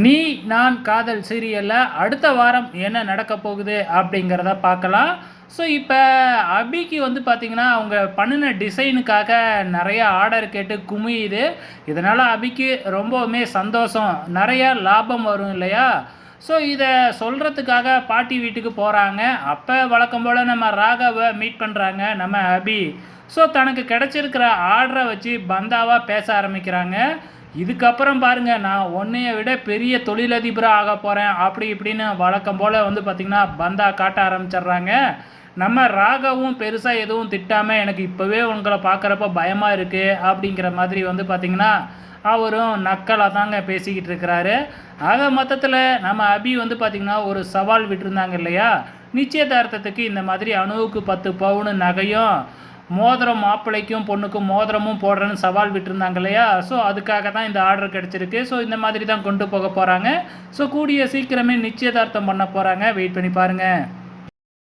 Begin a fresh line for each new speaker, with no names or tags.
நீ நான் காதல் சீரியலில் அடுத்த வாரம் என்ன நடக்க போகுது அப்படிங்கிறத பார்க்கலாம். ஸோ இப்போ அபிக்கு வந்து பார்த்திங்கன்னா அவங்க பண்ணின டிசைனுக்காக நிறைய ஆர்டர் கேட்டு குமியுது. இதனால் அபிக்கு ரொம்பவுமே சந்தோஷம், நிறையா லாபம் வரும் இல்லையா? ஸோ இதை சொல்கிறதுக்காக பாட்டி வீட்டுக்கு போகிறாங்க. அப்போ வழக்கம் போல் நம்ம ராகவை மீட் பண்ணுறாங்க நம்ம அபி. ஸோ தனக்கு கிடச்சிருக்கிற ஆர்டரை வச்சு பந்தாவாக பேச ஆரம்பிக்கிறாங்க. இதுக்கப்புறம் பாருங்கள், நான் உன்னைய விட பெரிய தொழிலதிபராக ஆக போகிறேன் அப்படி இப்படின்னு வழக்கம் போல் வந்து பார்த்திங்கன்னா பந்தா காட்ட ஆரம்பிச்சிடுறாங்க. நம்ம ராகவும் பெருசாக எதுவும் திட்டாமல் எனக்கு இப்போவே உங்களை பார்க்குறப்ப பயமாக இருக்குது அப்படிங்கிற மாதிரி வந்து பார்த்திங்கன்னா அவரும் நக்கலாக தாங்க பேசிக்கிட்டு இருக்கிறாரு. ஆக மொத்தத்தில் நம்ம அபி வந்து பார்த்திங்கன்னா ஒரு சவால் விட்டுருந்தாங்க இல்லையா, நிச்சயதார்த்தத்துக்கு இந்த மாதிரி அணுவுக்கு 10 பவுன் நகையும் மோதிரம், மாப்பிள்ளைக்கும் பொண்ணுக்கும் மோதிரமும் போடுறேன்னு சவால் விட்டுருந்தாங்க இல்லையா. ஸோ அதுக்காக தான் இந்த ஆர்டர் கிடச்சிருக்கு. ஸோ இந்த மாதிரி தான் கொண்டு போக போகிறாங்க. ஸோ கூடிய சீக்கிரமே நிச்சயதார்த்தம் பண்ண போகிறாங்க. வெயிட் பண்ணி பாருங்கள்.